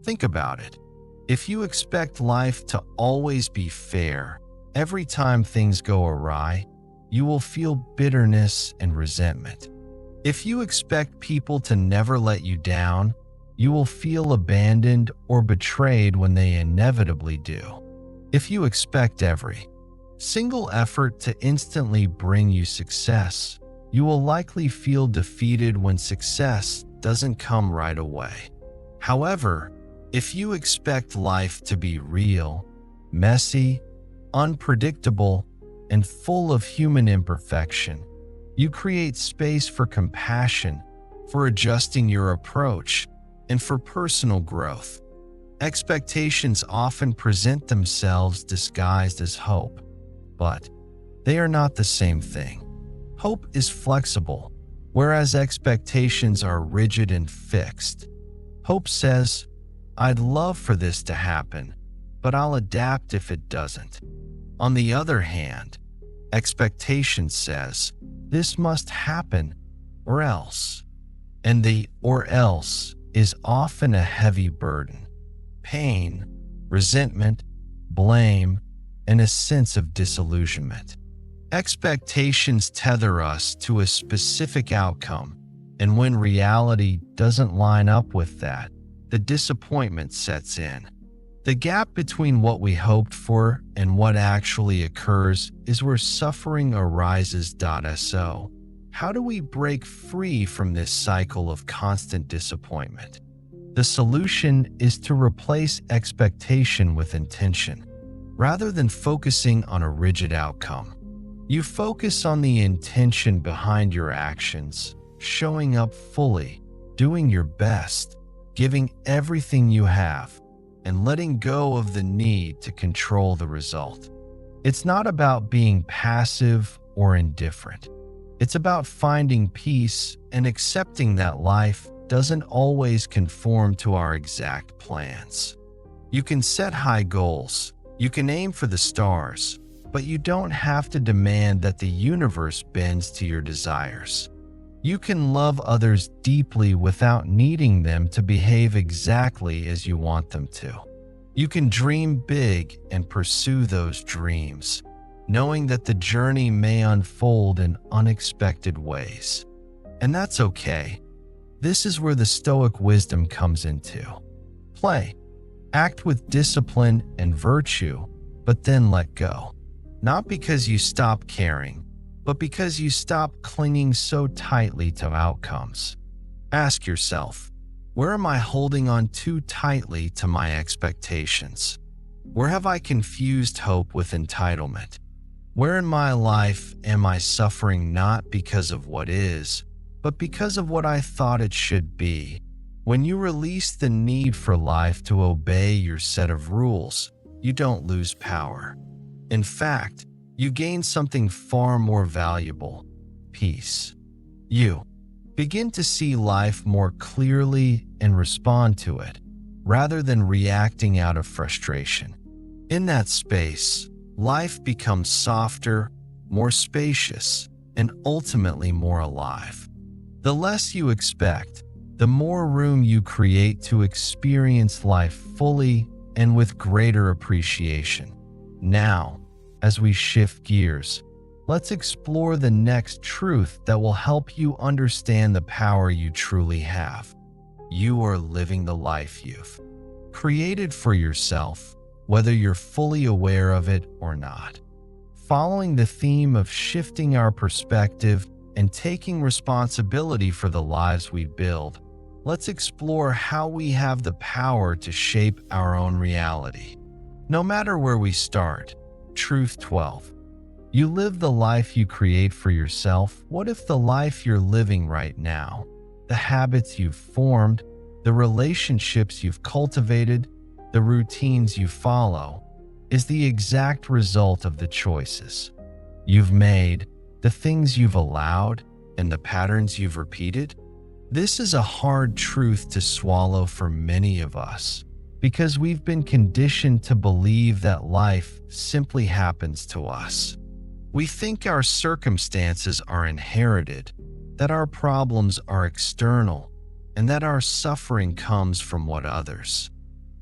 Think about it. If you expect life to always be fair, every time things go awry, you will feel bitterness and resentment. If you expect people to never let you down, you will feel abandoned or betrayed when they inevitably do. If you expect every single effort to instantly bring you success, you will likely feel defeated when success doesn't come right away. However, if you expect life to be real, messy, unpredictable, and full of human imperfection, you create space for compassion, for adjusting your approach, and for personal growth. Expectations often present themselves disguised as hope, but they are not the same thing. Hope is flexible, whereas expectations are rigid and fixed. Hope says, "I'd love for this to happen, but I'll adapt if it doesn't." On the other hand, expectation says, "This must happen or else." And the "or else" is often a heavy burden. Pain, resentment, blame, and a sense of disillusionment. Expectations tether us to a specific outcome, and when reality doesn't line up with that, the disappointment sets in. The gap between what we hoped for and what actually occurs is where suffering arises. So, how do we break free from this cycle of constant disappointment? The solution is to replace expectation with intention. Rather than focusing on a rigid outcome, you focus on the intention behind your actions, showing up fully, doing your best, giving everything you have, and letting go of the need to control the result. It's not about being passive or indifferent. It's about finding peace and accepting that life doesn't always conform to our exact plans. You can set high goals, you can aim for the stars, but you don't have to demand that the universe bends to your desires. You can love others deeply without needing them to behave exactly as you want them to. You can dream big and pursue those dreams, knowing that the journey may unfold in unexpected ways. And that's okay. This is where the Stoic wisdom comes into play. Act with discipline and virtue, but then let go. Not because you stop caring, but because you stop clinging so tightly to outcomes. Ask yourself, where am I holding on too tightly to my expectations? Where have I confused hope with entitlement? Where in my life am I suffering not because of what is, but because of what I thought it should be? When you release the need for life to obey your set of rules, you don't lose power. In fact, you gain something far more valuable: peace. You Begin to see life more clearly and respond to it, rather than reacting out of frustration. In that space, life becomes softer, more spacious, and ultimately more alive. The less you expect, the more room you create to experience life fully and with greater appreciation. Now, as we shift gears, let's explore the next truth that will help you understand the power you truly have. You are living the life you've created for yourself, whether you're fully aware of it or not. Following the theme of shifting our perspective and taking responsibility for the lives we build, let's explore how we have the power to shape our own reality. No matter where we start. Truth 12. You live the life you create for yourself. What if the life you're living right now, the habits you've formed, the relationships you've cultivated, the routines you follow, is the exact result of the choices you've made, the things you've allowed, and the patterns you've repeated? This is a hard truth to swallow for many of us, because we've been conditioned to believe that life simply happens to us. We think our circumstances are inherited, that our problems are external, and that our suffering comes from what others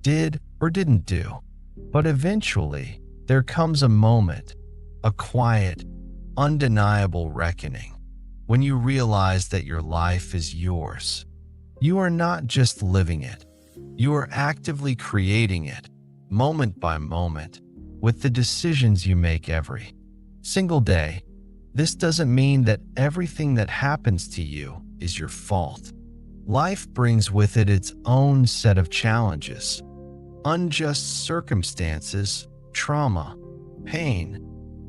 did or didn't do. But eventually, there comes a moment, a quiet, undeniable reckoning, when you realize that your life is yours. You are not just living it, you are actively creating it, moment by moment, with the decisions you make every single day. This doesn't mean that everything that happens to you is your fault. Life brings with it its own set of challenges, unjust circumstances, trauma, pain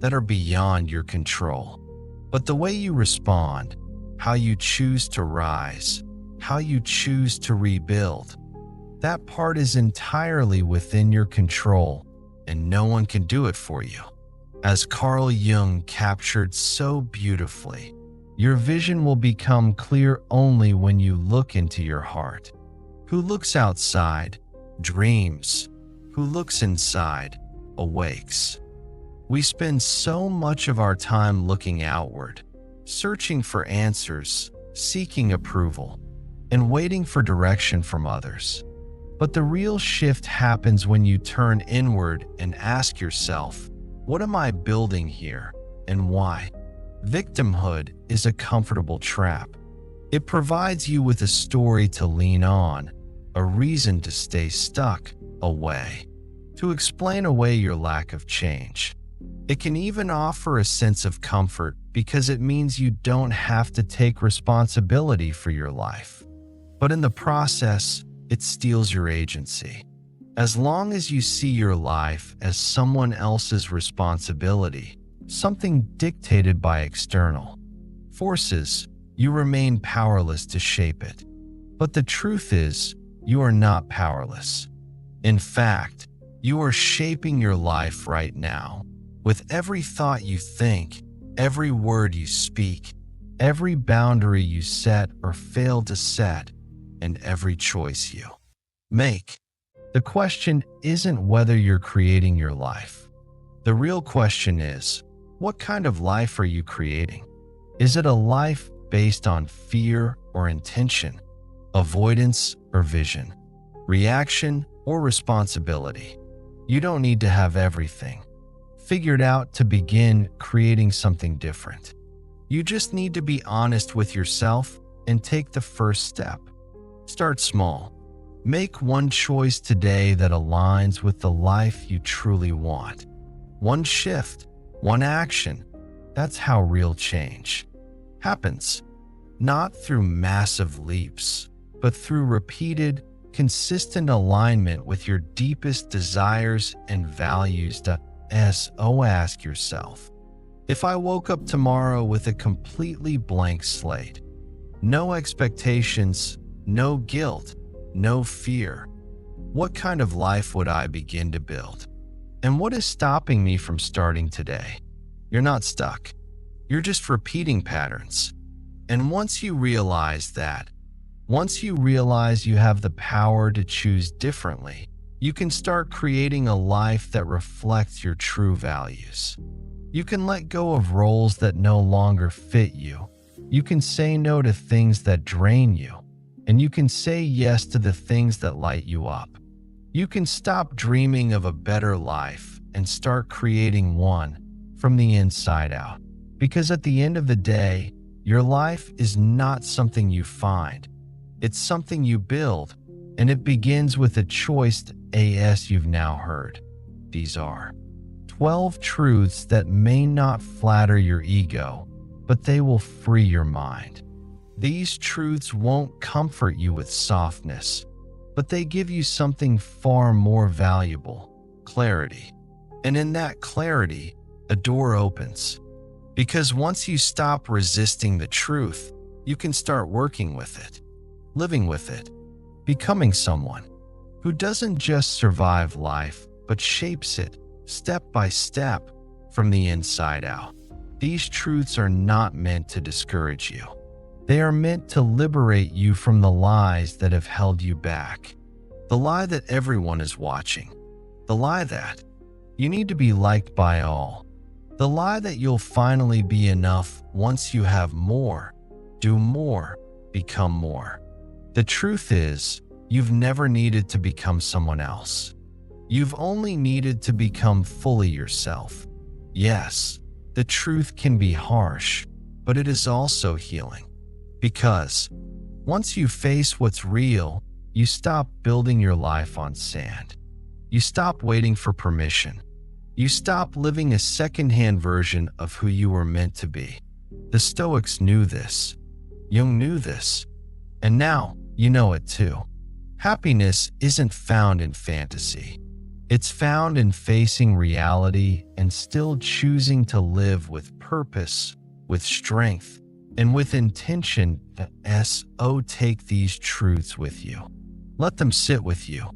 that are beyond your control. But the way you respond, how you choose to rise, how you choose to rebuild, that part is entirely within your control, and no one can do it for you. As Carl Jung captured so beautifully, your vision will become clear only when you look into your heart. Who looks outside dreams, who looks inside awakes. We spend so much of our time looking outward, searching for answers, seeking approval, and waiting for direction from others. But the real shift happens when you turn inward and ask yourself, what am I building here, and why? Victimhood is a comfortable trap. It provides you with a story to lean on, a reason to stay stuck, a way to explain away your lack of change. It can even offer a sense of comfort because it means you don't have to take responsibility for your life. But in the process, it steals your agency. As long as you see your life as someone else's responsibility, something dictated by external forces, you remain powerless to shape it. But the truth is, you are not powerless. In fact, you are shaping your life right now. With every thought you think, every word you speak, every boundary you set or fail to set, and every choice you make. The question isn't whether you're creating your life. The real question is, what kind of life are you creating? Is it a life based on fear or intention, avoidance or vision, reaction or responsibility? You don't need to have everything figured out to begin creating something different. You just need to be honest with yourself and take the first step. Start small. Make one choice today that aligns with the life you truly want. One shift, one action. That's how real change happens. Not through massive leaps, but through repeated, consistent alignment with your deepest desires and values. Ask yourself, if I woke up tomorrow with a completely blank slate, no expectations, no guilt, no fear, what kind of life would I begin to build? And what is stopping me from starting today? You're not stuck. You're just repeating patterns. And once you realize you have the power to choose differently, you can start creating a life that reflects your true values. You can let go of roles that no longer fit you. You can say no to things that drain you, and you can say yes to the things that light you up. You can stop dreaming of a better life and start creating one from the inside out. Because at the end of the day, your life is not something you find. It's something you build, and it begins with a choice as you've now heard. These are 12 truths that may not flatter your ego, but they will free your mind. These truths won't comfort you with softness, but they give you something far more valuable: clarity. And in that clarity, a door opens. Because once you stop resisting the truth, you can start working with it, living with it, becoming someone who doesn't just survive life, but shapes it step by step from the inside out. These truths are not meant to discourage you. They are meant to liberate you from the lies that have held you back. The lie that everyone is watching. The lie that you need to be liked by all. The lie that you'll finally be enough once you have more, do more, become more. The truth is, you've never needed to become someone else. You've only needed to become fully yourself. Yes, the truth can be harsh, but it is also healing. Because once you face what's real, you stop building your life on sand. You stop waiting for permission. You stop living a second-hand version of who you were meant to be. The Stoics knew this. Jung knew this. And now you know it too. Happiness isn't found in fantasy. It's found in facing reality and still choosing to live with purpose, with strength, and with intention. Take these truths with you. Let them sit with you.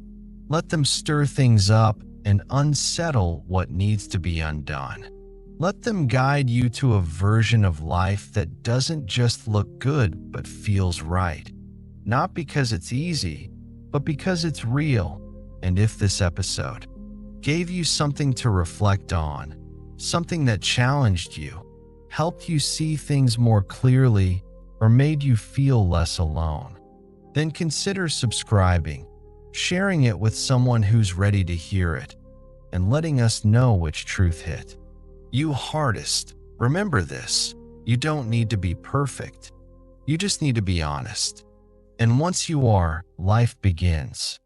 Let them stir things up and unsettle what needs to be undone. Let them guide you to a version of life that doesn't just look good but feels right. Not because it's easy, but because it's real. And if this episode gave you something to reflect on, something that challenged you, helped you see things more clearly, or made you feel less alone, then consider subscribing, sharing it with someone who's ready to hear it, and letting us know which truth hit you hardest. Remember this: you don't need to be perfect. You just need to be honest. And once you are, life begins.